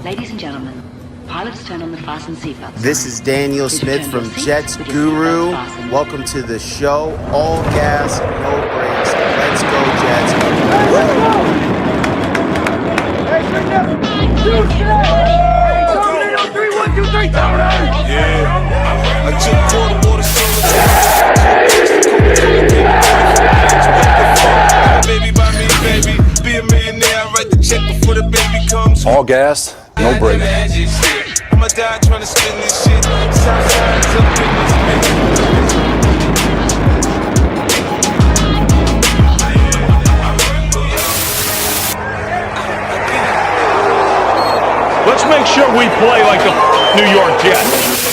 Ladies and gentlemen, pilots turn on the fasten seatbelts. This is Daniel Smith from Jets Guru. Welcome to the show. All gas, no brakes. Let's go, Jets. I just poured water baby by me, baby. Be a millionaire, I write the check before the baby comes. All gas, no brakes. I'ma die trying to spin this shit. Southside's up in this bitch. Let's make sure we play like the New York Jets.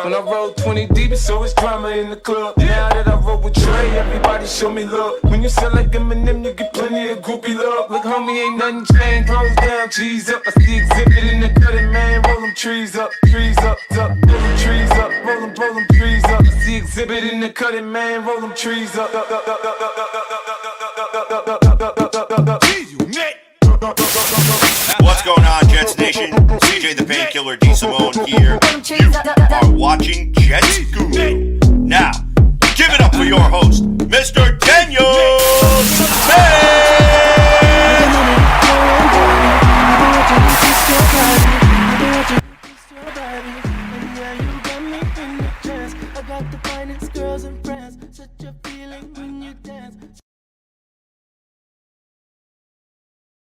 When I roll 20 deep, it's always drama in the club. Now that I roll with Trey, everybody show me love. When you sell like Eminem, you get plenty of groupie love. Look, homie, ain't nothing changed. Close down, cheese up. I see exhibit in the cutting, man. Roll them trees up, up. Roll them trees up, roll them trees up. I see exhibit in the cutting, man. Roll them trees up. What's going on, Jets Nation? CJ the Painkiller D. Simone here. You are watching Jets Guru. Now, give it up for your host, Mr. Daniel Smith!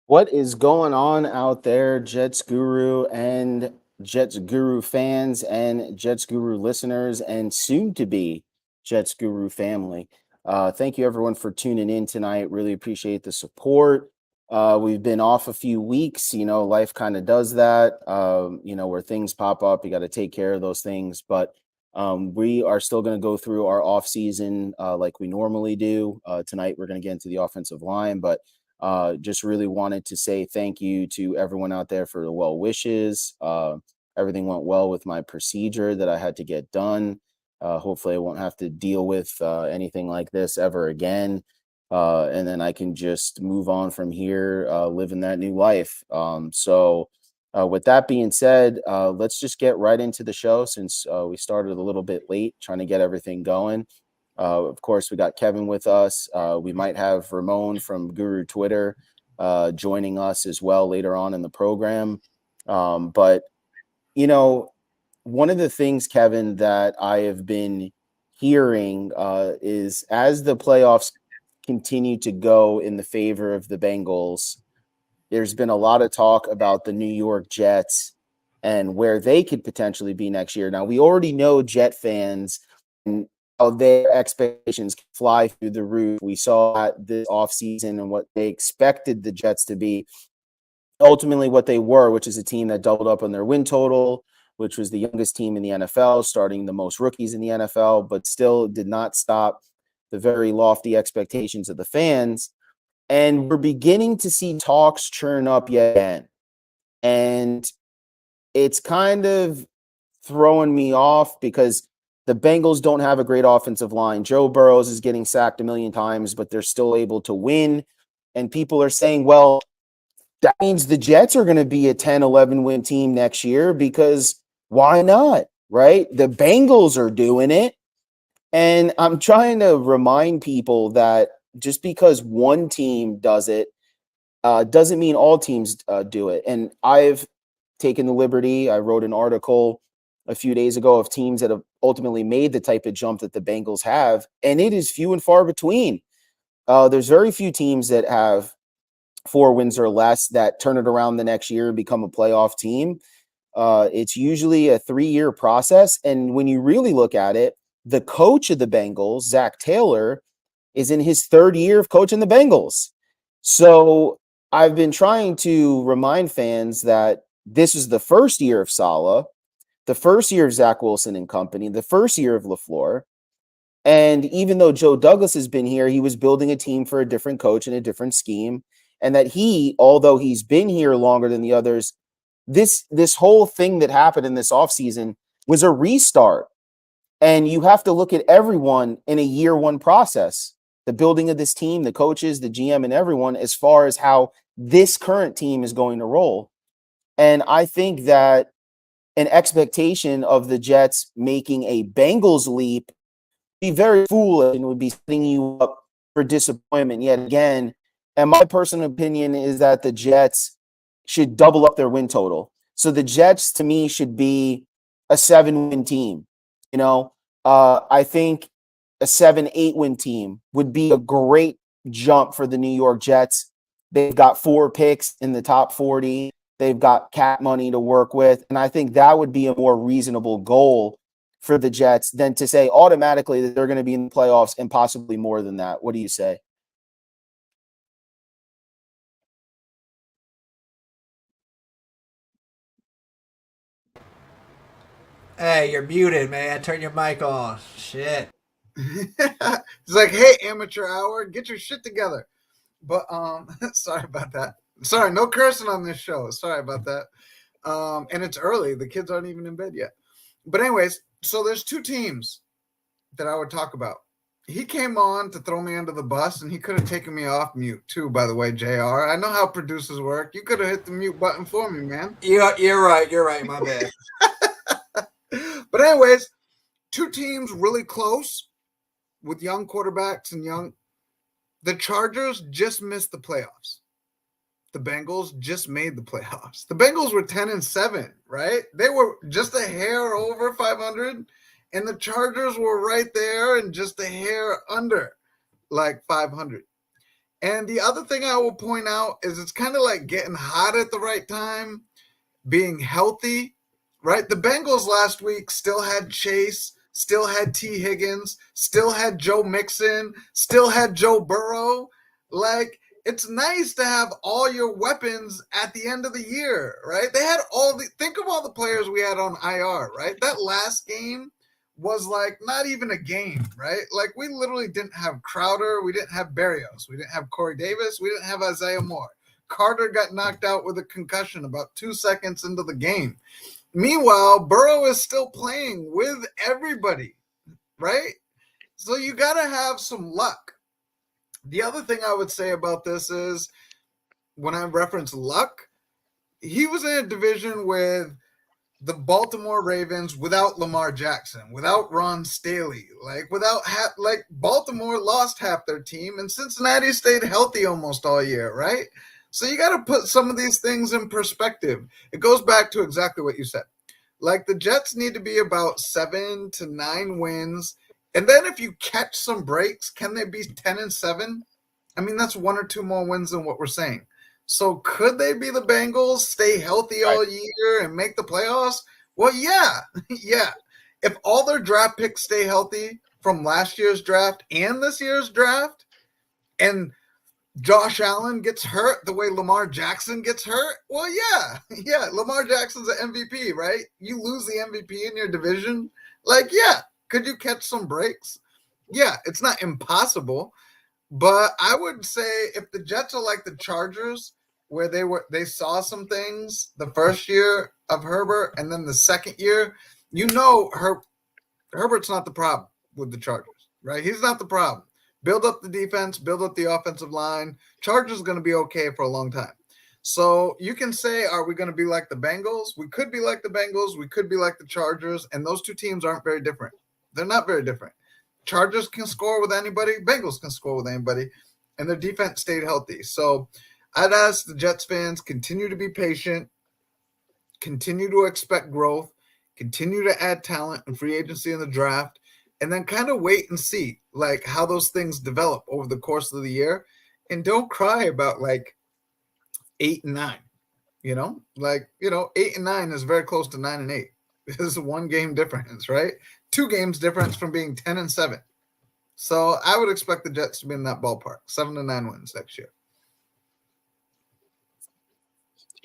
What is going on out there, Jets Guru and Jets Guru fans and Jets Guru listeners and soon to be Jets Guru family? Thank you everyone for tuning in tonight. Really appreciate the support. We've been off a few weeks, life kind of does that, where things pop up, you got to take care of those things. But we are still going to go through our off season like we normally do. Tonight, we're going to get into the offensive line, but just really wanted to say thank you to everyone out there for the well wishes. Everything went well with my procedure that I had to get done. Hopefully I won't have to deal with anything like this ever again. And then I can just move on from here, living that new life. So with that being said, let's just get right into the show since we started a little bit late trying to get everything going. Of course, we got Kevin with us. We might have Ramon from Guru Twitter joining us as well later on in the program. But, one of the things, Kevin, that I have been hearing is as the playoffs continue to go in the favor of the Bengals, there's been a lot of talk about the New York Jets and where they could potentially be next year. Now, we already know Jet fans and how their expectations fly through the roof. We saw this offseason and what they expected the Jets to be, ultimately what they were, which is a team that doubled up on their win total, which was the youngest team in the NFL, starting the most rookies in the NFL, but still did not stop the very lofty expectations of the fans. And we're beginning to see talks churn up yet again. And it's kind of throwing me off because the Bengals don't have a great offensive line. Joe Burrows is getting sacked a million times, but they're still able to win. And people are saying, well, that means the Jets are going to be a 10, 11 win team next year because why not, right? The Bengals are doing it. And I'm trying to remind people that just because one team does it doesn't mean all teams do it. And I've taken the liberty. I wrote an article a few days ago of teams that have ultimately made the type of jump that the Bengals have, and it is few and far between. There's very few teams that have 4 wins or less that turn it around the next year and become a playoff team. It's usually a 3-year process, and when you really look at it, the coach of the Bengals, Zach Taylor, is in his 3rd year of coaching the Bengals. So I've been trying to remind fans that this is the first year of Saleh. the first year of Zach Wilson and company, the first year of LaFleur. And even though Joe Douglas has been here, he was building a team for a different coach and a different scheme. And that he, although he's been here longer than the others, this whole thing that happened in this offseason was a restart. And you have to look at everyone in a year one process, the building of this team, the coaches, the GM, and everyone, as far as how this current team is going to roll. And I think that an expectation of the Jets making a Bengals leap be very foolish and would be setting you up for disappointment yet again. And my personal opinion is that the Jets should double up their win total. So the Jets, to me, should be a 7-win team. I think a 7-8 win team would be a great jump for the New York Jets. They've got 4 picks in the top 40. They've got cap money to work with. And I think that would be a more reasonable goal for the Jets than to say automatically that they're going to be in the playoffs and possibly more than that. What do you say? Hey, you're muted, man. Turn your mic on. Shit. It's like, hey, amateur hour, get your shit together. But sorry about that. Sorry, no cursing on this show. Sorry about that. And it's early. The kids aren't even in bed yet. But anyways, so there's 2 teams that I would talk about. He came on to throw me under the bus, and he could have taken me off mute too, by the way, JR. I know how producers work. You could have hit the mute button for me, man. You're right. You're right. My bad. But anyways, 2 teams really close with young quarterbacks and young. The Chargers just missed the playoffs. The Bengals just made the playoffs. The Bengals were 10-7, right? They were just a hair over 500, and the Chargers were right there and just a hair under like 500. And the other thing I will point out is it's kind of like getting hot at the right time, being healthy, right? The Bengals last week still had Chase, still had T. Higgins, still had Joe Mixon, still had Joe Burrow. Like, it's nice to have all your weapons at the end of the year, right? They had think of all the players we had on IR, right? That last game was like not even a game, right? Like, we literally didn't have Crowder. We didn't have Berrios. We didn't have Corey Davis. We didn't have Isaiah Moore. Carter got knocked out with a concussion about 2 seconds into the game. Meanwhile, Burrow is still playing with everybody, right? So you got to have some luck. The other thing I would say about this is when I reference luck, he was in a division with the Baltimore Ravens without Lamar Jackson, without Ron Staley, like Baltimore lost half their team and Cincinnati stayed healthy almost all year, right? So you got to put some of these things in perspective. It goes back to exactly what you said. Like, the Jets need to be about 7 to 9 wins. And then if you catch some breaks, can they be 10-7? I mean, that's 1 or 2 more wins than what we're saying. So could they be the Bengals, stay healthy all year and make the playoffs? Well, yeah. Yeah. If all their draft picks stay healthy from last year's draft and this year's draft, and Josh Allen gets hurt the way Lamar Jackson gets hurt, well, yeah. Yeah, Lamar Jackson's an MVP, right? You lose the MVP in your division. Like, yeah. Could you catch some breaks? Yeah, it's not impossible. But I would say if the Jets are like the Chargers, where they saw some things the first year of Herbert, and then the second year, Herbert's not the problem with the Chargers, right? He's not the problem. Build up the defense, build up the offensive line. Chargers are going to be okay for a long time. So you can say, are we going to be like the Bengals? We could be like the Bengals. We could be like the Chargers. And those 2 teams aren't very different. They're not very different. Chargers can score with anybody. Bengals can score with anybody. And their defense stayed healthy. So I'd ask the Jets fans, continue to be patient, continue to expect growth, continue to add talent and free agency in the draft, and then kind of wait and see like how those things develop over the course of the year. And don't cry about like 8 and 9, 8 and 9 is very close to 9 and 8. This is a 1 game difference, right? 2 games difference from being 10-7. So I would expect the Jets to be in that ballpark, 7 to 9 wins next year.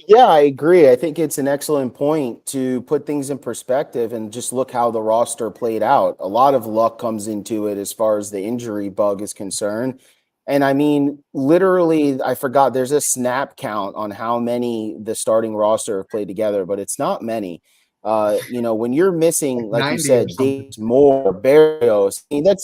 Yeah, I agree. I think it's an excellent point to put things in perspective and just look how the roster played out. A lot of luck comes into it as far as the injury bug is concerned. And I mean, literally, I forgot there's a snap count on how many the starting roster have played together, but it's not many. When you're missing, like you 90 or said, something. Davis Moore, Barrios, I mean,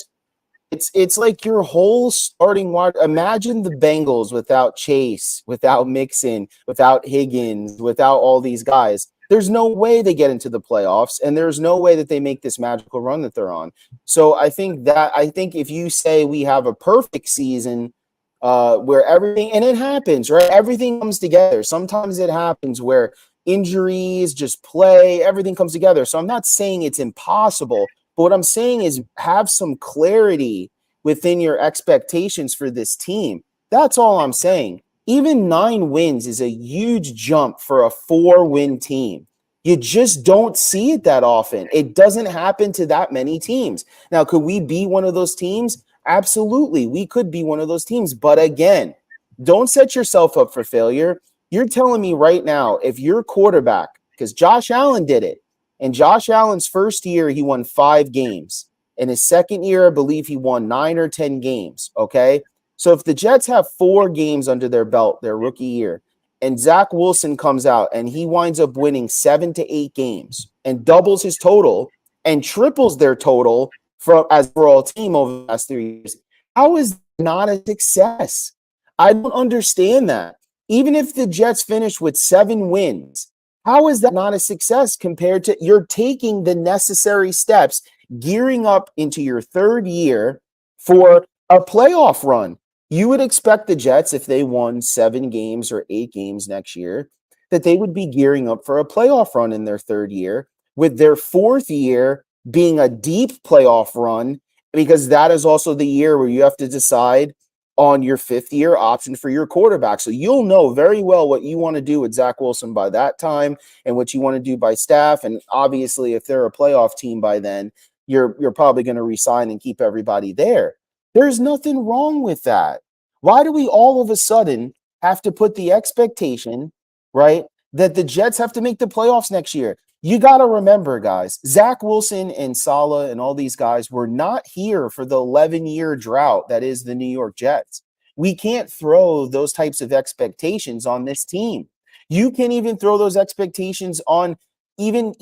it's like your whole starting wide. Imagine the Bengals without Chase, without Mixon, without Higgins, without all these guys. There's no way they get into the playoffs, and there's no way that they make this magical run that they're on. So I think if you say we have a perfect season, where everything and it happens, right? Everything comes together. Sometimes it happens where injuries, just play, everything comes together. So I'm not saying it's impossible, but what I'm saying is have some clarity within your expectations for this team. That's all I'm saying. Even 9 wins is a huge jump for a 4-win team. You just don't see it that often. It doesn't happen to that many teams. Now, could we be one of those teams? Absolutely. We could be one of those teams. But again, don't set yourself up for failure. You're telling me right now, if your quarterback, because Josh Allen did it, in Josh Allen's first year, he won 5 games. In his second year, I believe he won 9 or 10 games. Okay. So if the Jets have 4 games under their belt, their rookie year, and Zach Wilson comes out and he winds up winning 7 to 8 games and doubles his total and triples their total for as overall team over the last 3 years, how is that not a success? I don't understand that. Even if the Jets finish with 7 wins, how is that not a success compared to you're taking the necessary steps, gearing up into your third year for a playoff run? You would expect the Jets, if they won 7 games or 8 games next year, that they would be gearing up for a playoff run in their third year, with their fourth year being a deep playoff run, because that is also the year where you have to decide on your fifth year option for your quarterback. So you'll know very well what you want to do with Zach Wilson by that time and what you want to do by staff. And obviously, if they're a playoff team by then, you're probably going to resign and keep everybody there. There's nothing wrong with that. Why do we all of a sudden have to put the expectation, right, that the Jets have to make the playoffs next year? You got to remember, guys, Zach Wilson and Saleh and all these guys were not here for the 11-year drought that is the New York Jets. We can't throw those types of expectations on this team. You can't even throw those expectations on even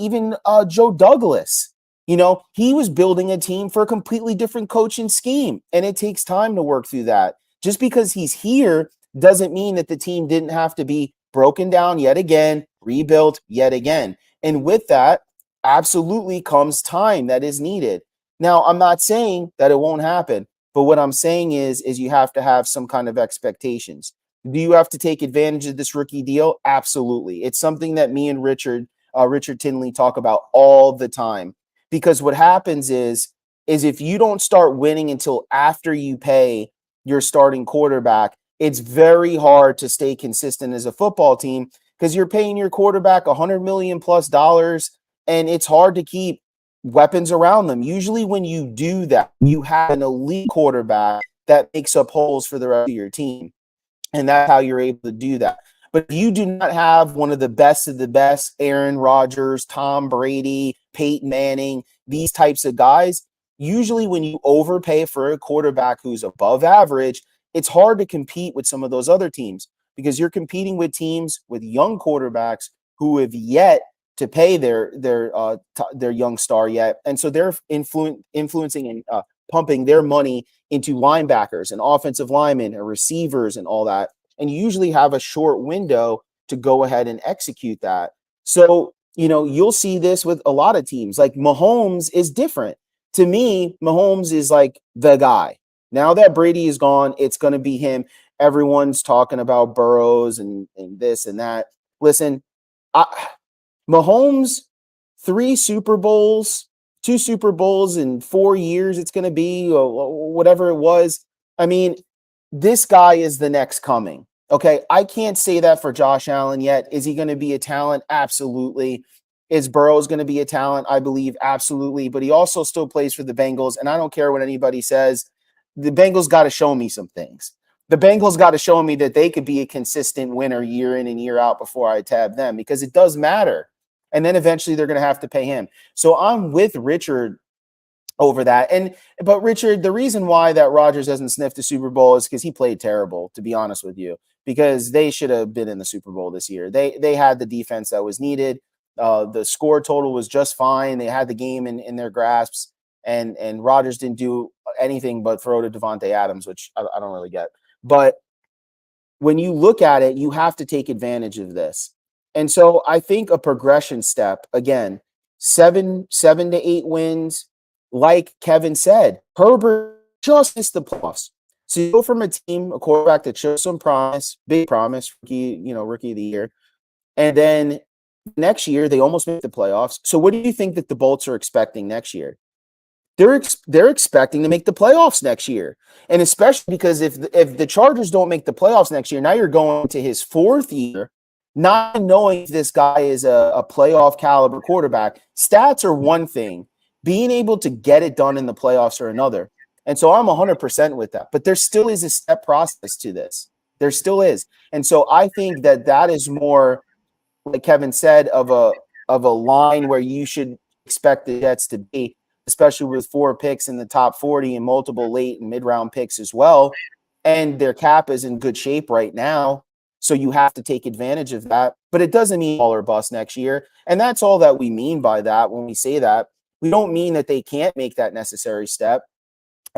Joe Douglas. He was building a team for a completely different coaching scheme, and it takes time to work through that. Just because he's here doesn't mean that the team didn't have to be broken down yet again, rebuilt yet again. And with that, absolutely comes time that is needed. Now, I'm not saying that it won't happen, but what I'm saying is you have to have some kind of expectations. Do you have to take advantage of this rookie deal? Absolutely. It's something that me and Richard Tinley talk about all the time. Because what happens is if you don't start winning until after you pay your starting quarterback, it's very hard to stay consistent as a football team because you're paying your quarterback $100 million plus, and it's hard to keep weapons around them. Usually when you do that, you have an elite quarterback that makes up holes for the rest of your team. And that's how you're able to do that. But if you do not have one of the best, Aaron Rodgers, Tom Brady, Peyton Manning, these types of guys, usually when you overpay for a quarterback who's above average, it's hard to compete with some of those other teams because you're competing with teams with young quarterbacks who have yet to pay their young star yet. And so they're influencing and pumping their money into linebackers and offensive linemen and receivers and all that. And you usually have a short window to go ahead and execute that. So, you'll see this with a lot of teams. Like Mahomes is different. To me, Mahomes is like the guy. Now that Brady is gone, it's going to be him. Everyone's talking about Burrows and this and that. Listen, Mahomes, 3 Super Bowls, 2 Super Bowls in 4 years, it's going to be, or whatever it was. I mean, this guy is the next coming. Okay, I can't say that for Josh Allen yet. Is he going to be a talent? Absolutely. Is Burrows going to be a talent? I believe absolutely. But he also still plays for the Bengals, and I don't care what anybody says. The Bengals got to show me some things. The Bengals got to show me that they could be a consistent winner year in and year out before I tab them, because it does matter. And then eventually they're going to have to pay him. So I'm with Richard over that. But Richard, the reason why that Rodgers hasn't sniffed the Super Bowl is because he played terrible, to be honest with you, because they should have been in the Super Bowl this year. They had the defense that was needed. The score total was just fine. They had the game in their grasps, and Rodgers didn't do anything but throw to Devontae Adams, which I don't really get. But when you look at it, you have to take advantage of this. And so I think a progression step, again, 7 to 8 wins, like Kevin said, Herbert just missed the playoffs. So you go from a team, a quarterback that shows some promise, big promise, rookie of the year, and then next year they almost make the playoffs. So what do you think that the Bolts are expecting next year? They're expecting to make the playoffs next year. And especially because if the Chargers don't make the playoffs next year, now you're going to his 4th year, not knowing if this guy is a playoff caliber quarterback. Stats are one thing. Being able to get it done in the playoffs are another. And so I'm 100% with that. But there still is a step process to this. There still is. And so I think that is more, like Kevin said, of a line where you should expect the Jets to be, especially with 4 picks in the top 40 and multiple late and mid-round picks as well. And their cap is in good shape right now. So you have to take advantage of that. But it doesn't mean all or bust next year. And that's all that we mean by that when we say that. We don't mean that they can't make that necessary step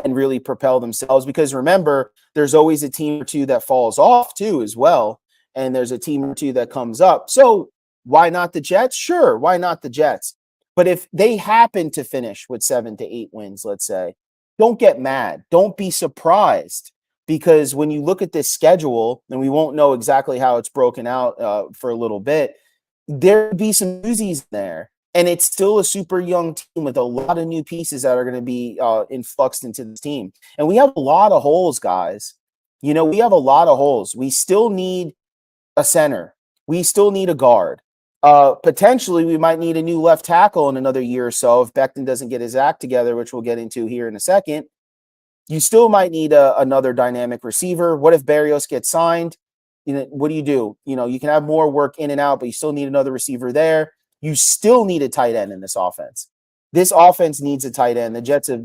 and really propel themselves, because remember, there's always a team or two that falls off too as well. And there's a team or two that comes up. So why not the Jets? Sure, why not the Jets? But if they happen to finish with 7 to 8 wins, let's say, don't get mad. Don't be surprised, because when you look at this schedule, and we won't know exactly how it's broken out for a little bit, there'll be some doozies there. And it's still a super young team with a lot of new pieces that are going to be influxed into this team. And we have a lot of holes, guys. We have a lot of holes. We still need a center. We still need a guard. Potentially, we might need a new left tackle in another year or so if Becton doesn't get his act together, which we'll get into here in a second. You still might need another dynamic receiver. What if Berrios gets signed? What do? You can have more work in and out, but you still need another receiver there. You still need a tight end in this offense. This offense needs a tight end. The Jets have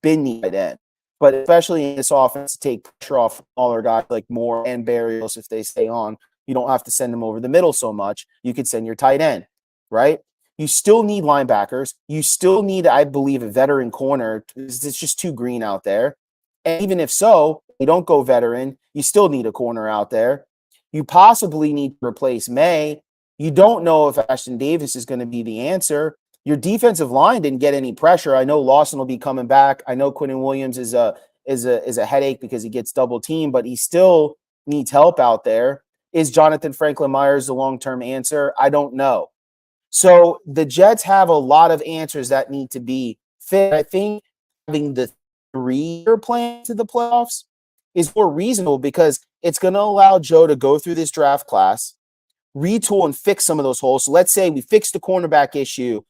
been the tight end, but especially in this offense, to take pressure off smaller guys like Moore and Berrios if they stay on. You don't have to send them over the middle so much. You could send your tight end, right? You still need linebackers. You still need, I believe, a veteran corner. It's just too green out there. And even if so, you don't go veteran, you still need a corner out there. You possibly need to replace May. You don't know if Ashton Davis is going to be the answer. Your defensive line didn't get any pressure. I know Lawson will be coming back. I know Quinnen Williams is a headache because he gets double teamed, but he still needs help out there. Is Jonathan Franklin Myers the long-term answer? I don't know. So the Jets have a lot of answers that need to be fit. I think having the 3-year plan to the playoffs is more reasonable, because it's going to allow Joe to go through this draft class, retool and fix some of those holes. So let's say we fix the cornerback issue.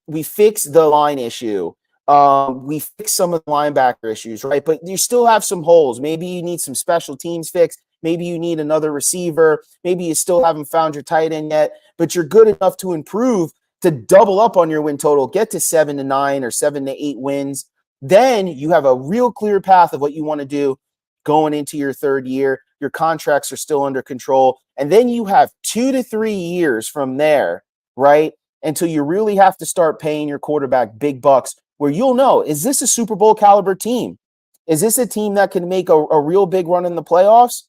We fix the line issue. We fix some of the linebacker issues, right? But you still have some holes. Maybe you need some special teams fixed. Maybe you need another receiver. Maybe you still haven't found your tight end yet, but you're good enough to improve to double up on your win total, get to 7 to 9 or 7 to 8 wins. Then you have a real clear path of what you want to do going into your 3rd year. Your contracts are still under control. And then you have 2 to 3 years from there, right? Until you really have to start paying your quarterback big bucks, where you'll know, is this a Super Bowl caliber team? Is this a team that can make a real big run in the playoffs?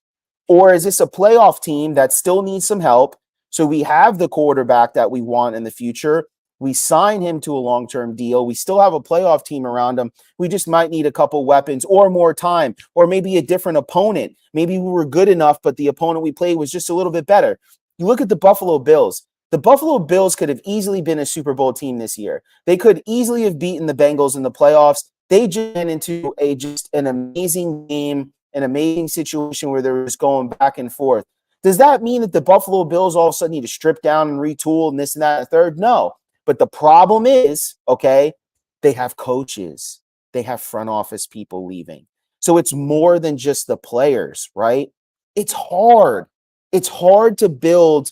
Or is this a playoff team that still needs some help? So we have the quarterback that we want in the future. We sign him to a long-term deal. We still have a playoff team around him. We just might need a couple weapons or more time, or maybe a different opponent. Maybe we were good enough, but the opponent we played was just a little bit better. You look at the Buffalo Bills. The Buffalo Bills could have easily been a Super Bowl team this year. They could easily have beaten the Bengals in the playoffs. They just went into just an amazing game, an amazing situation where they were just going back and forth. Does that mean that the Buffalo Bills all of a sudden need to strip down and retool and this and that and the third? No. But the problem is, okay, they have coaches. They have front office people leaving. So it's more than just the players, right? It's hard. It's hard to build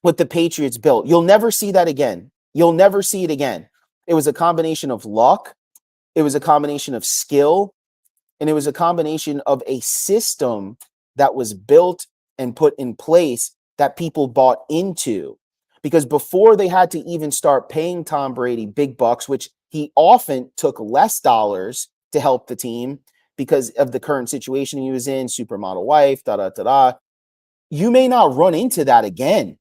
what the Patriots built. You'll never see that again. You'll never see it again. It was a combination of luck, it was a combination of skill, and it was a combination of a system that was built and put in place that people bought into. Because before they had to even start paying Tom Brady big bucks, which he often took less dollars to help the team because of the current situation he was in, supermodel wife, da da da da. You may not run into that again.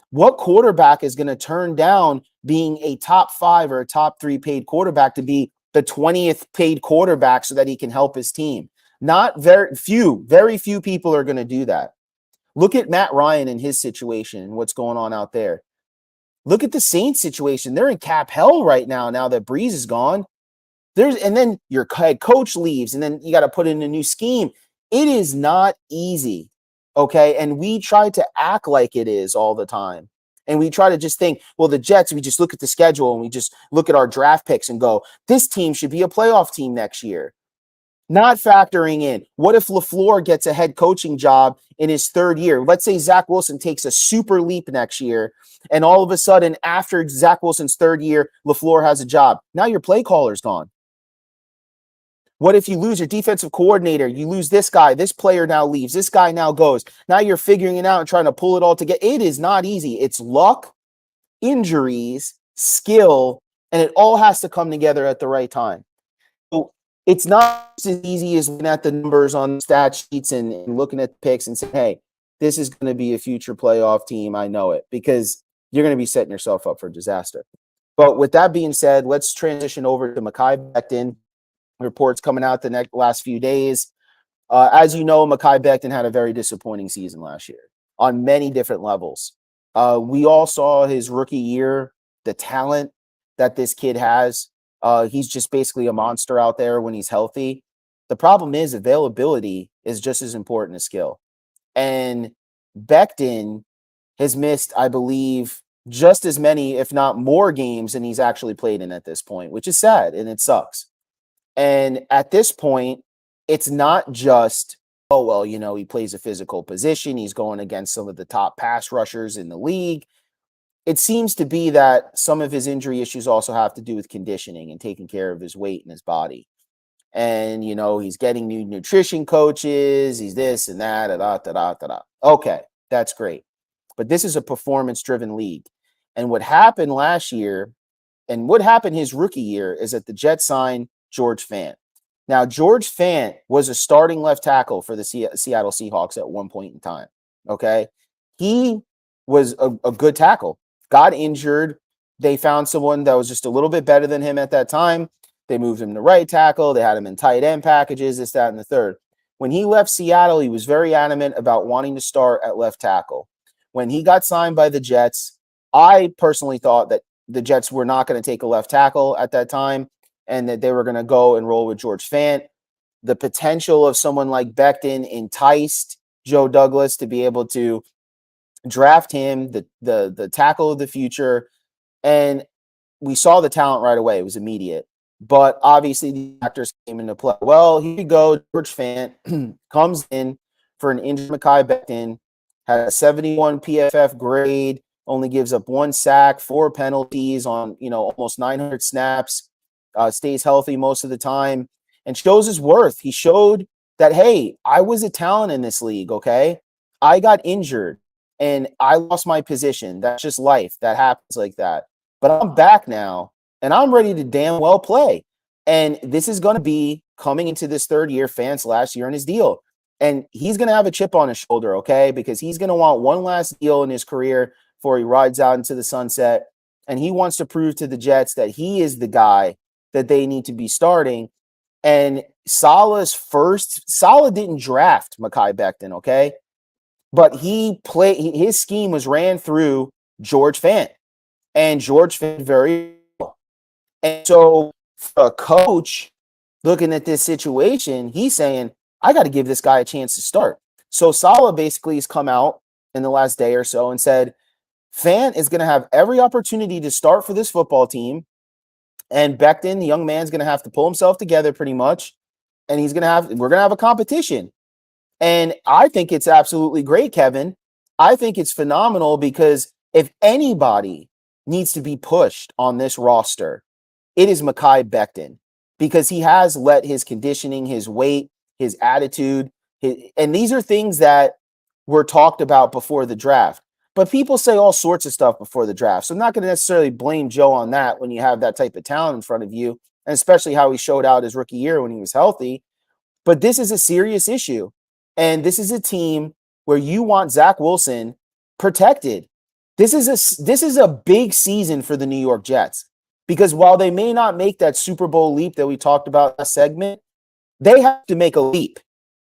What quarterback is going to turn down being a top 5 or a top 3 paid quarterback to be the 20th paid quarterback so that he can help his team? Not very few people are going to do that. Look at Matt Ryan and his situation and what's going on out there. Look at the Saints situation. They're in cap hell right now that Breeze is gone. And then your head coach leaves, and then you got to put in a new scheme. It is not easy. Okay. And we try to act like it is all the time. And we try to just think, well, the Jets, we just look at the schedule and we just look at our draft picks and go, this team should be a playoff team next year. Not factoring in, what if LaFleur gets a head coaching job in his 3rd year? Let's say Zach Wilson takes a super leap next year, and all of a sudden, after Zach Wilson's 3rd year, LaFleur has a job. Now your play caller's gone. What if you lose your defensive coordinator? You lose this guy. This player now leaves. This guy now goes. Now you're figuring it out and trying to pull it all together. It is not easy. It's luck, injuries, skill, and it all has to come together at the right time. So it's not as easy as looking at the numbers on the stat sheets and looking at the picks and saying, hey, this is going to be a future playoff team. I know it, because you're going to be setting yourself up for disaster. But with that being said, let's transition over to Mekhi Becton. Reports coming out the last few days. As you know, Mekhi Becton had a very disappointing season last year on many different levels. We all saw his rookie year, the talent that this kid has. He's just basically a monster out there when he's healthy. The problem is availability is just as important as skill. And Becton has missed, I believe, just as many, if not more games than he's actually played in at this point, which is sad and it sucks. And at this point, it's not just, oh, well, he plays a physical position. He's going against some of the top pass rushers in the league. It seems to be that some of his injury issues also have to do with conditioning and taking care of his weight and his body. And, he's getting new nutrition coaches. He's this and that. Okay, that's great. But this is a performance-driven league. And what happened last year and what happened his rookie year is that the Jets signed George Fant. Now, George Fant was a starting left tackle for the Seattle Seahawks at one point in time. Okay. He was a good tackle, got injured. They found someone that was just a little bit better than him at that time. They moved him to right tackle. They had him in tight end packages, this, that, and the third. When he left Seattle, he was very adamant about wanting to start at left tackle. When he got signed by the Jets, I personally thought that the Jets were not going to take a left tackle at that time, and that they were going to go and roll with George Fant. The potential of someone like Becton enticed Joe Douglas to be able to draft him, the tackle of the future. And we saw the talent right away. It was immediate. But obviously the factors came into play. Well, here you go. George Fant comes in for an injured Mekhi Becton, has a 71 PFF grade, only gives up 1 sack, 4 penalties on, almost 900 snaps. Stays healthy most of the time and shows his worth. He showed that, hey, I was a talent in this league, okay? I got injured and I lost my position. That's just life. That happens like that. But I'm back now and I'm ready to damn well play. And this is going to be coming into this 3rd year, Fant's last year in his deal. And he's going to have a chip on his shoulder, okay? Because he's going to want one last deal in his career before he rides out into the sunset. And he wants to prove to the Jets that he is the guy that they need to be starting. And Saleh didn't draft Mekhi Becton, okay? But his scheme was ran through George Fant. And George Fant very well. And so for a coach looking at this situation, he's saying, I got to give this guy a chance to start. So Saleh basically has come out in the last day or so and said, Fant is going to have every opportunity to start for this football team. And Becton, the young man's going to have to pull himself together pretty much and we're gonna have a competition. And I think it's absolutely great, Kevin. I think it's phenomenal because if anybody needs to be pushed on this roster, it is Mekhi Becton, because he has let his conditioning, his weight, his attitude, and these are things that were talked about before the draft. But people say all sorts of stuff before the draft. So I'm not going to necessarily blame Joe on that when you have that type of talent in front of you, and especially how he showed out his rookie year when he was healthy. But this is a serious issue. And this is a team where you want Zach Wilson protected. This is a big season for the New York Jets, because while they may not make that Super Bowl leap that we talked about last segment, they have to make a leap.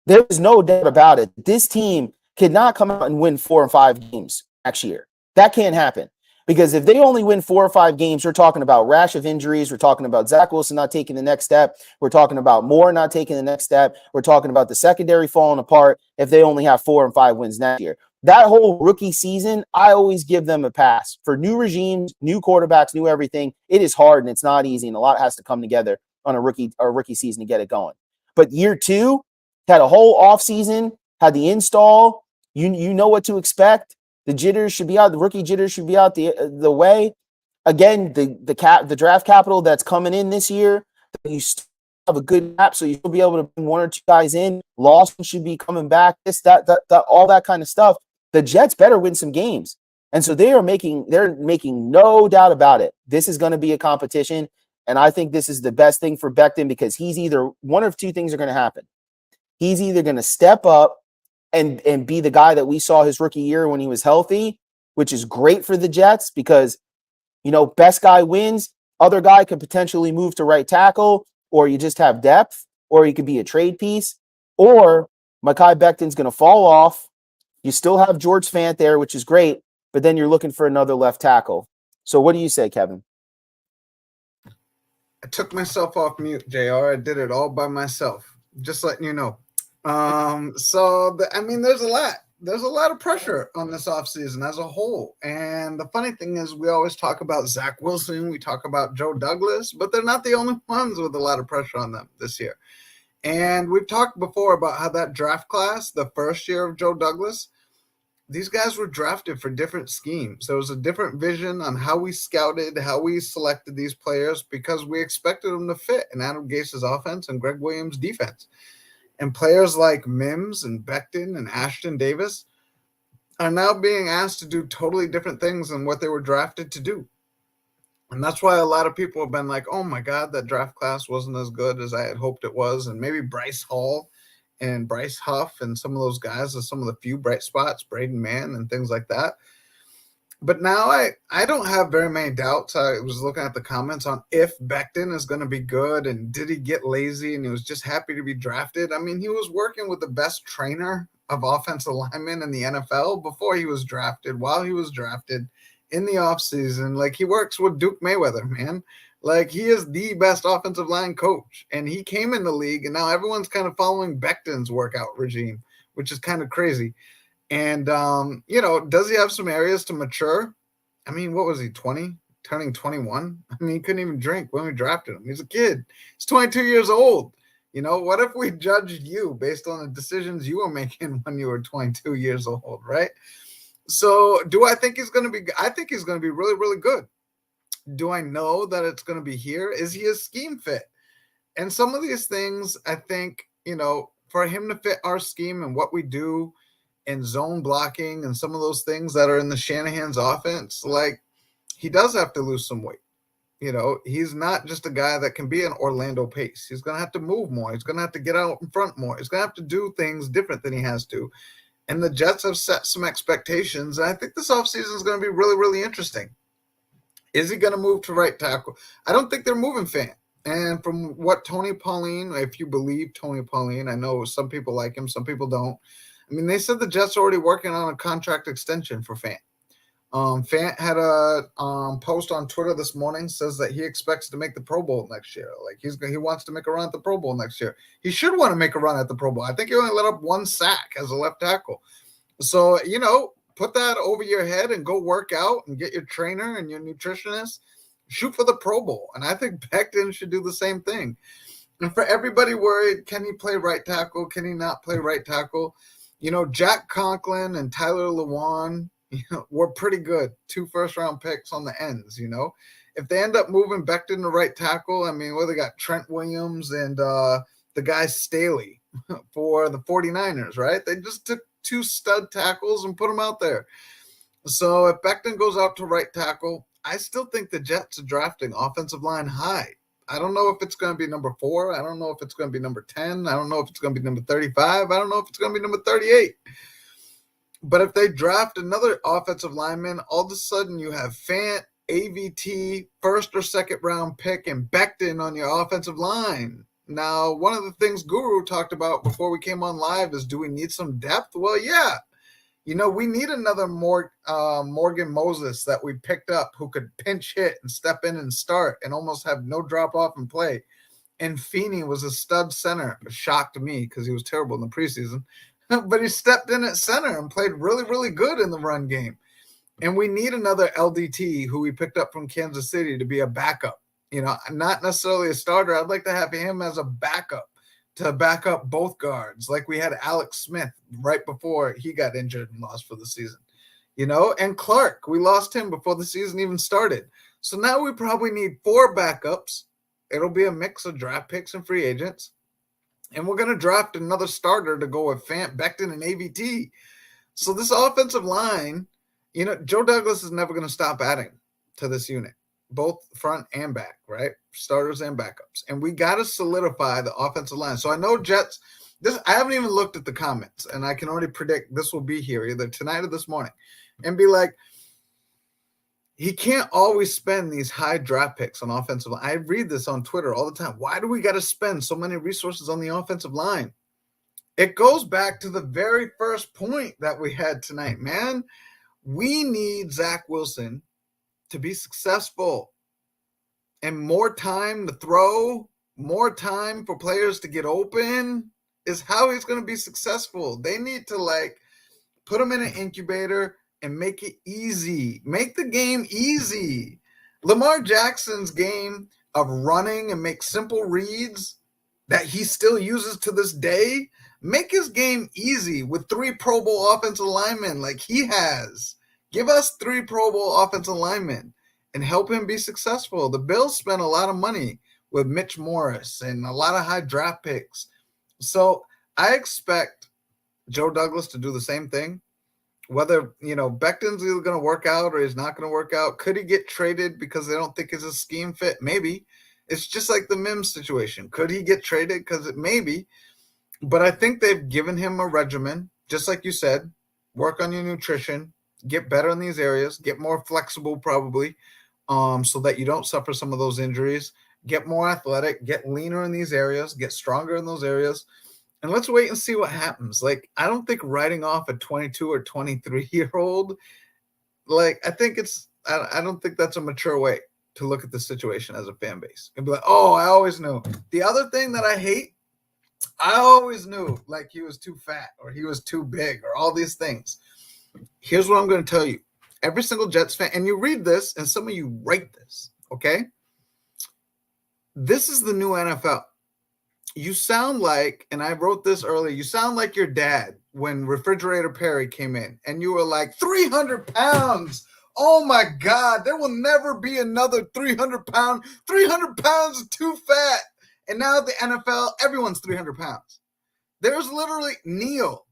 There is no doubt about it. This team cannot come out and win 4 or 5 games next year. That can't happen. Because if they only win 4 or 5 games, we're talking about rash of injuries. We're talking about Zach Wilson not taking the next step. We're talking about Moore not taking the next step. We're talking about the secondary falling apart if they only have 4 and 5 wins next year. That whole rookie season, I always give them a pass. For new regimes, new quarterbacks, new everything, it is hard and it's not easy, and a lot has to come together on a rookie season to get it going. But year 2, had a whole offseason, had the install. You know what to expect. The jitters should be out. The rookie jitters should be out the way. Again, the draft capital that's coming in this year, you still have a good cap, so you'll be able to bring 1 or 2 guys in. Lawson should be coming back. That, all that kind of stuff. The Jets better win some games, and so they're making no doubt about it. This is going to be a competition, and I think this is the best thing for Becton, because he's either one of 2 things are going to happen. He's either going to step up and be the guy that we saw his rookie year when he was healthy, which is great for the Jets because, best guy wins. Other guy could potentially move to right tackle, or you just have depth, or he could be a trade piece, or Mekhi Becton's going to fall off. You still have George Fant there, which is great, but then you're looking for another left tackle. So what do you say, Kevin? I took myself off mute, JR. I did it all by myself, just letting you know. There's a lot. There's a lot of pressure on this offseason as a whole. And the funny thing is, we always talk about Zach Wilson, we talk about Joe Douglas, but they're not the only ones with a lot of pressure on them this year. And we've talked before about how that draft class, the first year of Joe Douglas, these guys were drafted for different schemes. There was a different vision on how we scouted, how we selected these players, because we expected them to fit in Adam Gase's offense and Greg Williams' defense. And players like Mims and Becton and Ashton Davis are now being asked to do totally different things than what they were drafted to do. And that's why a lot of people have been like, oh my God, that draft class wasn't as good as I had hoped it was. And maybe Bryce Hall and Bryce Huff and some of those guys are some of the few bright spots, Braden Mann and things like that. But now I don't have very many doubts. I was looking at the comments on if Becton is going to be good and did he get lazy and he was just happy to be drafted. I mean, he was working with the best trainer of offensive linemen in the NFL before he was drafted, while he was drafted, in the offseason. Like, he works with Duke Mayweather, man. Like, he is the best offensive line coach. And he came in the league, and now everyone's kind of following Becton's workout regime, which is kind of crazy. And, does he have some areas to mature? I mean, what was he, 20? Turning 21? I mean, he couldn't even drink when we drafted him. He's a kid. He's 22 years old. What if we judged you based on the decisions you were making when you were 22 years old, right? So do I think he's going to be – I think he's going to be really, really good. Do I know that it's going to be here? Is he a scheme fit? And some of these things, I think, for him to fit our scheme and what we do – and zone blocking and some of those things that are in the Shanahan's offense, like, he does have to lose some weight. He's not just a guy that can be an Orlando Pace. He's going to have to move more. He's going to have to get out in front more. He's going to have to do things different than he has to. And the Jets have set some expectations. And I think this offseason is going to be really, really interesting. Is he going to move to right tackle? I don't think they're moving Fant. And from what Tony Pauline, if you believe Tony Pauline, I know some people like him, some people don't. I mean, they said the Jets are already working on a contract extension for Fant. Fant had a post on Twitter this morning, says that he expects to make the Pro Bowl next year. Like, he wants to make a run at the Pro Bowl next year. He should want to make a run at the Pro Bowl. I think he only let up 1 sack as a left tackle. So, put that over your head and go work out and get your trainer and your nutritionist. Shoot for the Pro Bowl. And I think Becton should do the same thing. And for everybody worried, can he play right tackle? Can he not play right tackle? Jack Conklin and Tyler Lewan, were pretty good. 2 first-round picks on the ends, If they end up moving Becton to right tackle, they got Trent Williams and the guy Staley for the 49ers, right? They just took 2 stud tackles and put them out there. So if Becton goes out to right tackle, I still think the Jets are drafting offensive line high. I don't know if it's going to be number 4. I don't know if it's going to be number 10. I don't know if it's going to be number 35. I don't know if it's going to be number 38. But if they draft another offensive lineman, all of a sudden you have Fant, AVT, first or second round pick, and Becton on your offensive line. Now, one of the things Guru talked about before we came on live is, do we need some depth? Well, yeah. We need another Morgan Moses that we picked up who could pinch hit and step in and start and almost have no drop off and play. And Feeney was a stud center. It shocked me because he was terrible in the preseason. But he stepped in at center and played really, really good in the run game. And we need another LDT who we picked up from Kansas City to be a backup. Not necessarily a starter. I'd like to have him as a backup to back up both guards, like we had Alex Smith right before he got injured and lost for the season. And Clark, we lost him before the season even started. So now we probably need 4 backups. It'll be a mix of draft picks and free agents. And we're going to draft another starter to go with Fant, Becton, and AVT. So this offensive line, Joe Douglas is never going to stop adding to this unit, both front and back, right? Starters and backups. And we got to solidify the offensive line. So I know Jets, I haven't even looked at the comments, and I can already predict this will be here either tonight or this morning, and be like, he can't always spend these high draft picks on offensive line. I read this on Twitter all the time. Why do we got to spend so many resources on the offensive line? It goes back to the very first point that we had tonight, man. We need Zach Wilson to be successful, and more time to throw, more time for players to get open is how he's going to be successful. They need to put him in an incubator and make it easy. Make the game easy. Lamar Jackson's game of running and make simple reads that he still uses to this day, make his game easy with 3 Pro Bowl offensive linemen like he has. Give us 3 Pro Bowl offensive linemen and help him be successful. The Bills spent a lot of money with Mitch Morris and a lot of high draft picks. So I expect Joe Douglas to do the same thing. Whether, Becton's either going to work out or he's not going to work out. Could he get traded because they don't think it's a scheme fit? Maybe. It's just like the Mims situation. Could he get traded? Because it maybe. But I think they've given him a regimen, just like you said. Work on your nutrition. Get better in these areas. Get more flexible probably so that you don't suffer some of those injuries. Get more athletic. Get leaner in these areas. Get stronger in those areas. And let's wait and see what happens. I don't think writing off a 22 or 23-year-old, I don't think that's a mature way to look at the situation as a fan base. And be like, oh, I always knew. The other thing that I hate, I always knew he was too fat or he was too big or all these things. Here's what I'm going to tell you. Every single Jets fan, and you read this and some of you write this, okay? This is the new NFL. You sound like, and I wrote this earlier, you sound like your dad when Refrigerator Perry came in and you were like, 300 pounds. Oh my God, there will never be another 300 pounds. 300 pounds is too fat. And now the NFL, everyone's 300 pounds. There's literally Neil.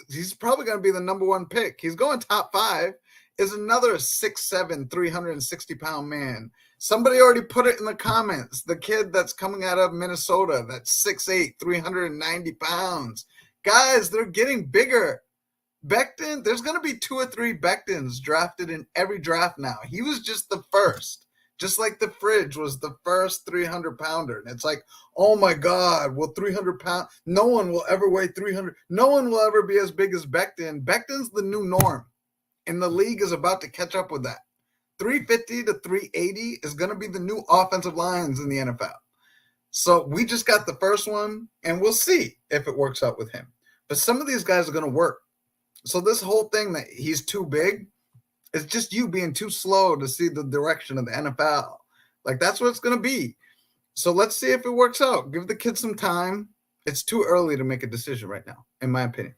He's probably going to be the number 1 pick. He's going top 5. Is another 6'7", 360-pound man. Somebody already put it in the comments. The kid that's coming out of Minnesota, that's 6'8", 390 pounds. Guys, they're getting bigger. Becton, there's going to be 2 or 3 Bectons drafted in every draft now. He was just the first. Just like the fridge was the first 300-pounder. And it's like, oh my God, will 300 pounds, no one will ever weigh 300. No one will ever be as big as Becton. Becton's the new norm. And the league is about to catch up with that. 350 to 380 is going to be the new offensive lines in the NFL. So we just got the first one, and we'll see if it works out with him. But some of these guys are going to work. So this whole thing that he's too big is just you being too slow to see the direction of the NFL. That's what it's going to be. So let's see if it works out. Give the kid some time. It's too early to make a decision right now, in my opinion.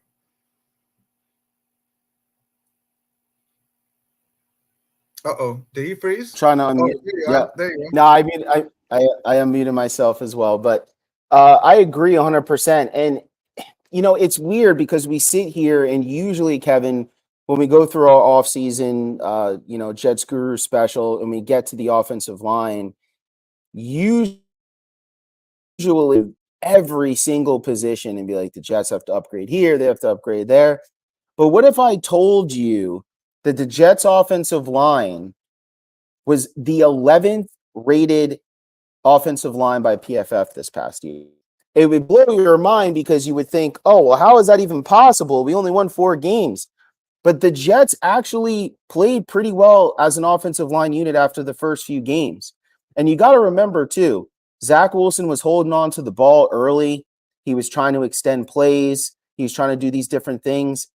Uh-oh. Did he freeze? Trying to Oh, unmute. there you Yeah. are. There you go. No, I mean, I unmuted myself as well, but I agree 100%. And it's weird because we sit here and usually, Kevin, when we go through our offseason, Jets Guru special, and we get to the offensive line, usually every single position and be like, the Jets have to upgrade here, they have to upgrade there. But what if I told you that the Jets offensive line was the 11th rated offensive line by PFF this past year? It would blow your mind because you would think, oh, well, how is that even possible? We only won 4 games. But the Jets actually played pretty well as an offensive line unit after the first few games. And you got to remember, too, Zach Wilson was holding on to the ball early. He was trying to extend plays. He was trying to do these different things.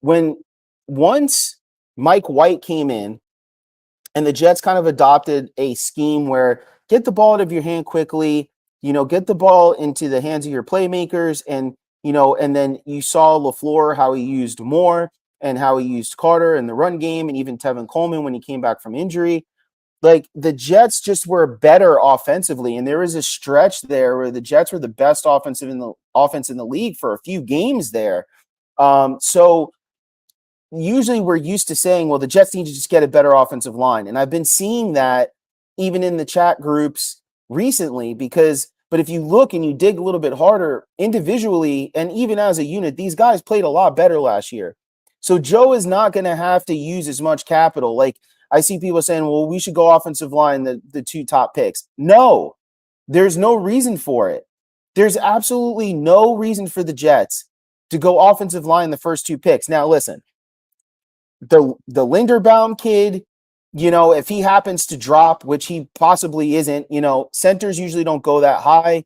Once Mike White came in and the Jets kind of adopted a scheme where get the ball out of your hand quickly, get the ball into the hands of your playmakers. And then you saw LaFleur, how he used Moore and how he used Carter in the run game, and even Tevin Coleman when he came back from injury. Like, the Jets just were better offensively. And there was a stretch there where the Jets were the best offense in the league for a few games there. So usually we're used to saying, well, the Jets need to just get a better offensive line. And I've been seeing that even in the chat groups recently but if you look and you dig a little bit harder individually and even as a unit, these guys played a lot better last year. So Joe is not going to have to use as much capital. Like, I see people saying, well, we should go offensive line, the 2 top picks. No, there's no reason for it. There's absolutely no reason for the Jets to go offensive line the first 2 picks. Now, listen, the Linderbaum kid, if he happens to drop, which he possibly isn't, centers usually don't go that high.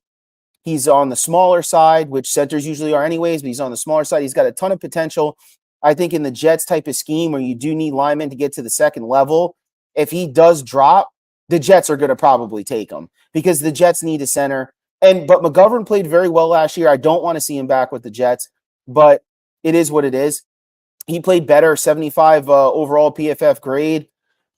He's on the smaller side, which centers usually are anyways, but he's on the smaller side. He's got a ton of potential. I think in the Jets type of scheme where you do need linemen to get to the second level, if he does drop, the Jets are going to probably take him because the Jets need a center. But McGovern played very well last year. I don't want to see him back with the Jets, but it is what it is. He played better, 75 overall PFF grade.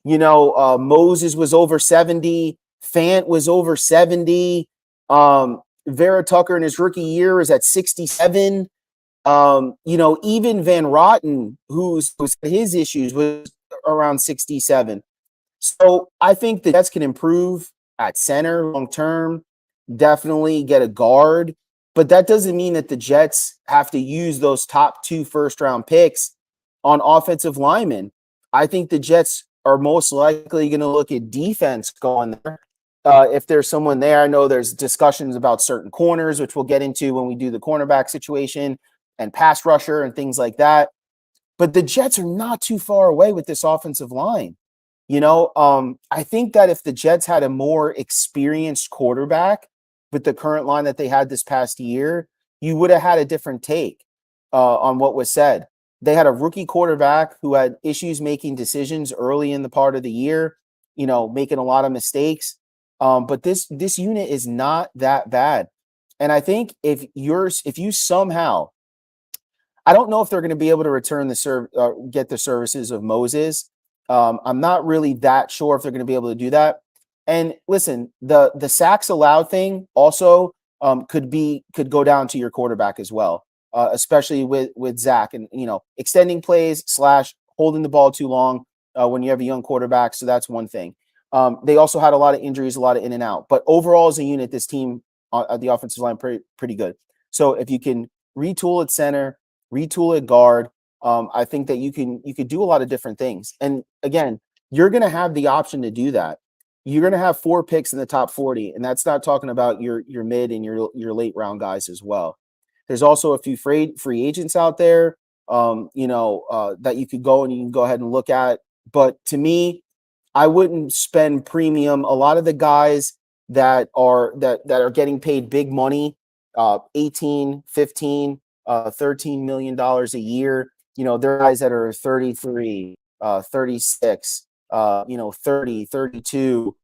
Moses was over 70. Fant was over 70. Vera Tucker in his rookie year is at 67. Even Van Rotten, who's his issues, was around 67. So I think the Jets can improve at center long term, definitely get a guard, but that doesn't mean that the Jets have to use those top 2 first-round picks on offensive linemen. I think the Jets are most likely going to look at defense going there. If there's someone there, I know there's discussions about certain corners, which we'll get into when we do the cornerback situation and pass rusher and things like that. But the Jets are not too far away with this offensive line. I think that if the Jets had a more experienced quarterback with the current line that they had this past year, you would have had a different take on what was said. They had a rookie quarterback who had issues making decisions early in the part of the year, making a lot of mistakes. But this unit is not that bad. And I think if you somehow, I don't know if they're going to be able to return get the services of Moses. I'm not really that sure if they're going to be able to do that. And listen, the sacks allowed thing also could go down to your quarterback as well, especially with Zach and extending plays / holding the ball too long when you have a young quarterback. So that's one thing. They also had a lot of injuries, a lot of in and out. But overall, as a unit, this team at the offensive line pretty good. So if you can retool at center, retool at guard, I think that you could do a lot of different things. And again, you're going to have the option to do that. You're going to have 4 picks in the top 40, and that's not talking about your mid and your late round guys as well. There's also a few free agents out there, that you could go and you can go ahead and look at. But to me, I wouldn't spend premium. A lot of the guys that are getting paid big money, 18, 15, $13 million a year. There are guys that are 33, 36, 30, 32.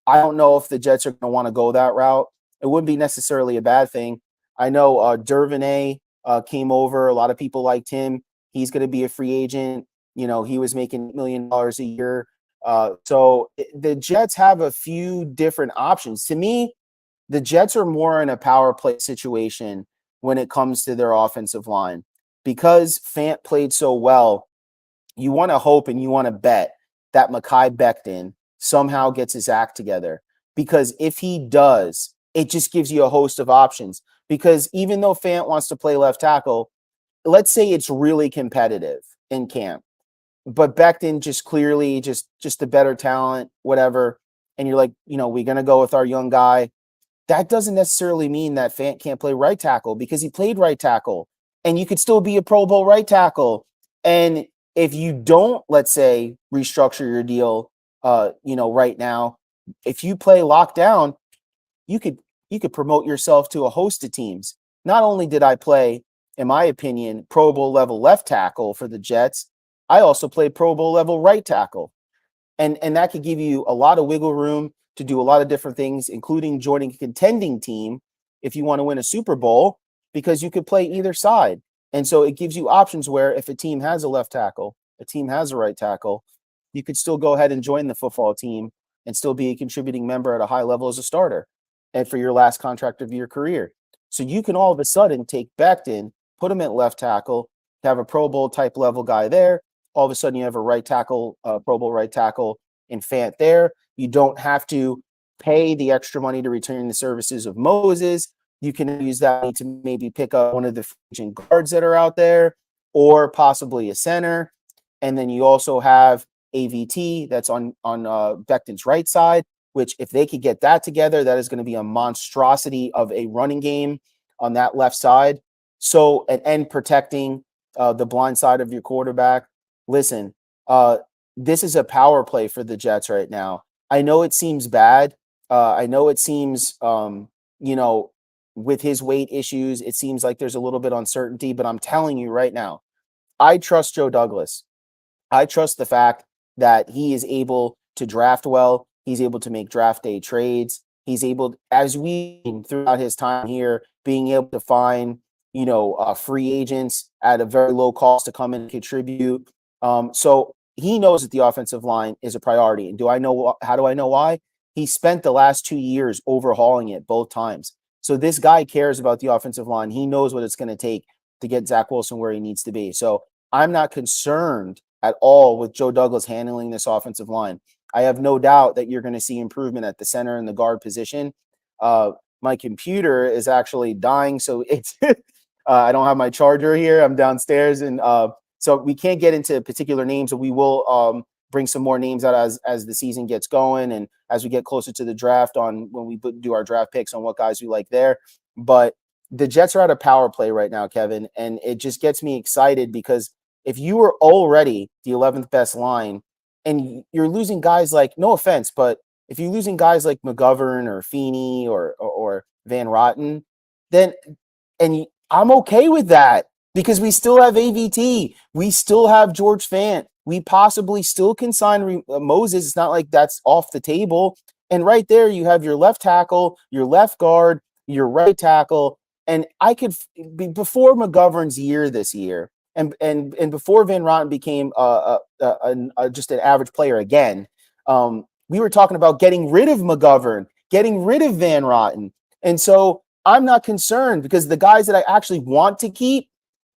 I don't know if the Jets are going to want to go that route. It wouldn't be necessarily a bad thing. I know Dervinay came over. A lot of people liked him. He's going to be a free agent. He was making $1 million a year. So the Jets have a few different options. To me, the Jets are more in a power play situation when it comes to their offensive line. Because Fant played so well, you want to hope and you want to bet that Mekhi Becton somehow gets his act together. Because if he does, it just gives you a host of options. Because even though Fant wants to play left tackle, let's say it's really competitive in camp, but Becton just clearly just the better talent, whatever. And you're like, we're going to go with our young guy. That doesn't necessarily mean that Fant can't play right tackle, because he played right tackle, and you could still be a Pro Bowl right tackle. And if you don't, let's say, restructure your deal, right now, if you play lockdown, you could promote yourself to a host of teams. Not only did I play, in my opinion, Pro Bowl level left tackle for the Jets, I also played Pro Bowl level right tackle. And that could give you a lot of wiggle room to do a lot of different things, including joining a contending team if you want to win a Super Bowl, because you could play either side. And so it gives you options where if a team has a left tackle, a team has a right tackle, you could still go ahead and join the football team and still be a contributing member at a high level as a starter and for your last contract of your career. So you can all of a sudden take Becton, put him at left tackle, have a Pro Bowl type level guy there. All of a sudden you have a right tackle, Pro Bowl right tackle in Fant there. You don't have to pay the extra money to return the services of Moses. You can use that money to maybe pick up one of the free agent guards that are out there, or possibly a center. And then you also have AVT that's on Becton's right side, which if they could get that together, that is going to be a monstrosity of a running game on that left side. So an end protecting the blind side of your quarterback. Listen, this is a power play for the Jets right now. I know it seems bad. I know it seems, with his weight issues, it seems like there's a little bit of uncertainty, but I'm telling you right now, I trust Joe Douglas. I trust the fact that he is able to draft well. He's able to make draft day trades. He's able, as we throughout his time here, being able to find, free agents at a very low cost to come in and contribute. So he knows that the offensive line is a priority. And how do I know why? He spent the last 2 years overhauling it both times. So this guy cares about the offensive line. He knows what it's going to take to get Zach Wilson where he needs to be. So I'm not concerned at all with Joe Douglas handling this offensive line. I have no doubt that you're going to see improvement at the center and the guard position. My computer is actually dying, so it's I don't have my charger here. I'm downstairs, and so we can't get into particular names, but we will bring some more names out as the season gets going and as we get closer to the draft on when we do our draft picks on what guys we like there. But the Jets are at a power play right now, Kevin, and it just gets me excited because if you were already the 11th best line and you're losing guys like, no offense, but if you're losing guys like McGovern or Feeney or Van Rotten, then I'm okay with that because we still have AVT. We still have George Fant. We possibly still can sign Moses. It's not like that's off the table. And right there, you have your left tackle, your left guard, your right tackle. And I could before McGovern's year this year, and before Van Rotten became just an average player again, we were talking about getting rid of McGovern, getting rid of Van Rotten. And so I'm not concerned because the guys that I actually want to keep,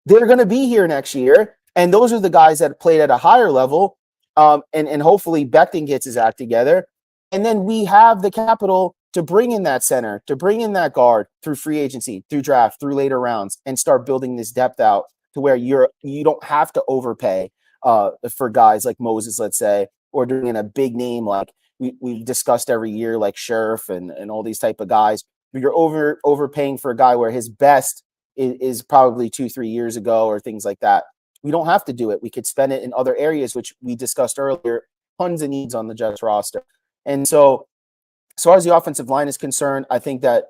they're going to be here next year. And those are the guys that played at a higher level. And hopefully Becton gets his act together. And then we have the capital to bring in that center, to bring in that guard through free agency, through draft, through later rounds, and start building this depth out to where you don't have to overpay for guys like Moses, let's say, or doing in a big name like we've discussed every year, like Sheriff and all these type of guys. You're overpaying for a guy where his best is probably 2-3 years ago or things like that. We don't have to do it. We could spend it in other areas, which we discussed earlier, tons of needs on the Jets roster. And so as far as the offensive line is concerned, I think that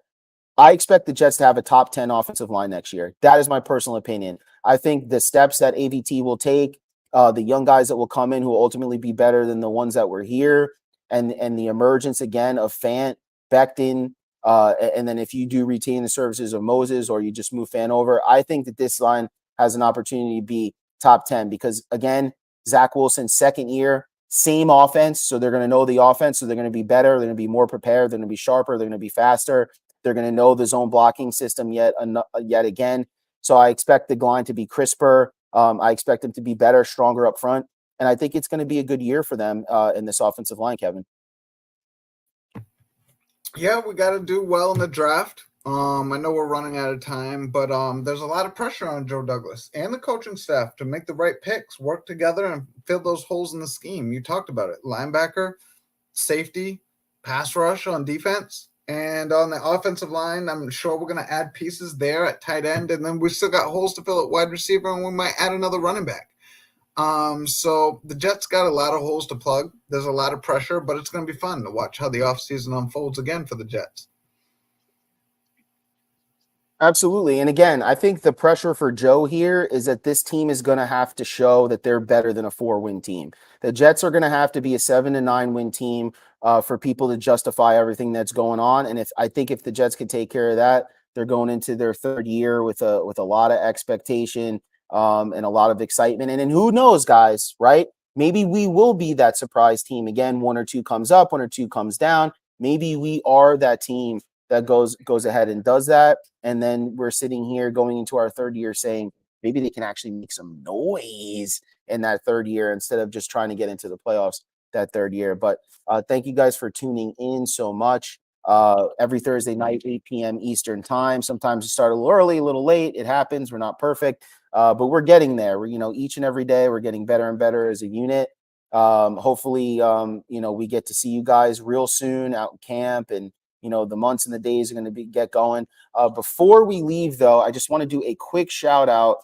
I expect the Jets to have a top 10 offensive line next year. That is my personal opinion. I think the steps that AVT will take, the young guys that will come in who will ultimately be better than the ones that were here, and the emergence again of Fant, Becton, and then if you do retain the services of Moses or you just move Fant over, I think that this line has an opportunity to be top 10 because, again, Zach Wilson's second year, same offense. So they're going to know the offense. So they're going to be better. They're going to be more prepared. They're going to be sharper. They're going to be faster. They're going to know the zone blocking system yet again. So I expect the line to be crisper. I expect them to be better, stronger up front. And I think it's going to be a good year for them in this offensive line, Kevin. Yeah, we got to do well in the draft. I know we're running out of time, but there's a lot of pressure on Joe Douglas and the coaching staff to make the right picks, work together, and fill those holes in the scheme. You talked about it. Linebacker, safety, pass rush on defense, and on the offensive line, I'm sure we're going to add pieces there at tight end, and then we still got holes to fill at wide receiver, and we might add another running back. So the Jets got a lot of holes to plug. There's a lot of pressure, but it's going to be fun to watch how the offseason unfolds again for the Jets. Absolutely. And again, I think the pressure for Joe here is that this team is going to have to show that they're better than a 4-win team. The Jets are going to have to be a 7 to 9 win team for people to justify everything that's going on. And if the Jets can take care of that, they're going into their third year with a lot of expectation and a lot of excitement. And then who knows, guys, right? Maybe we will be that surprise team again. 1 or 2 comes up, 1 or 2 comes down. Maybe we are that team that goes ahead and does that. And then we're sitting here going into our third year saying maybe they can actually make some noise in that third year instead of just trying to get into the playoffs that third year. But thank you guys for tuning in so much. Every Thursday night, 8 p.m. Eastern time. Sometimes we start a little early, a little late. It happens. We're not perfect, but we're getting there. We're, each and every day we're getting better and better as a unit. Hopefully, we get to see you guys real soon out in camp, and the months and the days are going to get going. Before we leave, though, I just want to do a quick shout out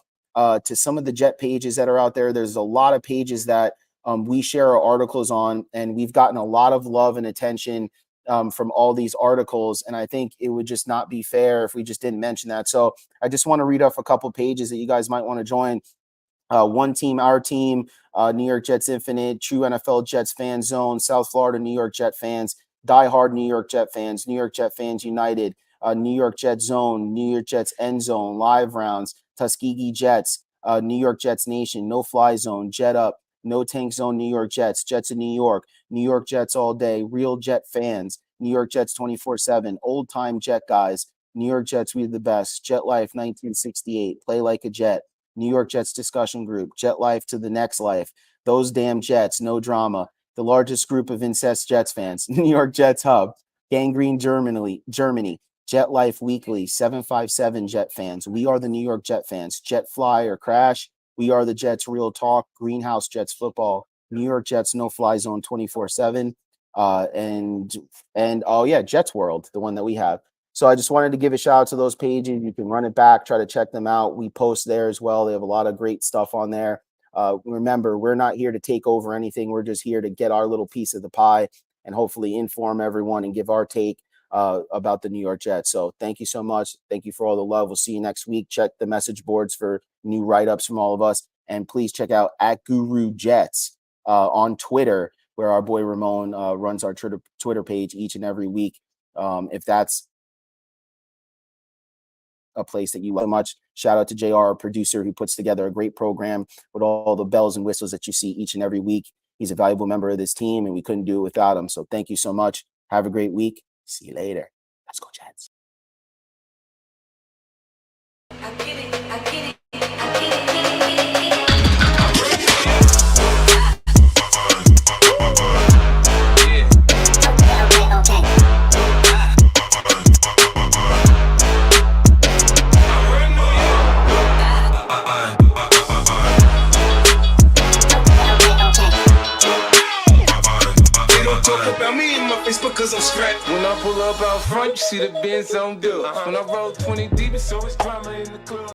to some of the Jet pages that are out there. There's a lot of pages that we share our articles on, and we've gotten a lot of love and attention from all these articles. And I think it would just not be fair if we just didn't mention that. So I just want to read off a couple pages that you guys might want to join. One Team, Our Team, New York Jets Infinite, True NFL Jets Fan Zone, South Florida New York Jet Fans, Die Hard New York Jet Fans, New York Jet Fans United, New York Jet Zone, New York Jets End Zone, Live Rounds, Tuskegee Jets, New York Jets Nation, No Fly Zone, Jet Up, No Tank Zone, New York Jets, Jets of New York Jets All Day, Real Jet Fans, New York Jets 24/7, Old Time Jet Guys, New York Jets We the Best, Jet Life 1968, Play Like a Jet, New York Jets Discussion Group, Jet Life to the Next Life, Those Damn Jets, No Drama, the largest group of incest Jets fans, New York Jets Hub, Gangrene Germany, Jet Life Weekly, 757 Jet Fans, We Are the New York Jet Fans, Jet Fly or Crash, We Are the Jets Real Talk, Greenhouse Jets Football, New York Jets No Fly Zone 24/7, and oh yeah, Jets World, the one that we have. So I just wanted to give a shout out to those pages. You can run it back, try to check them out. We post there as well. They have a lot of great stuff on there. Remember, we're not here to take over anything. We're just here to get our little piece of the pie and hopefully inform everyone and give our take about the New York Jets. So thank you so much. Thank you for all the love. We'll see you next week. Check the message boards for new write-ups from all of us. And please check out @GuruJets on Twitter, where our boy Ramon runs our Twitter page each and every week. If that's a place that you love so much. Shout out to JR, our producer, who puts together a great program with all the bells and whistles that you see each and every week. He's a valuable member of this team, and we couldn't do it without him. So thank you so much. Have a great week. See you later. Let's go, Jets. Because I'm strapped. When I pull up out front, you see the Benz on dub. When I roll 20 deep, so it's drama in the club.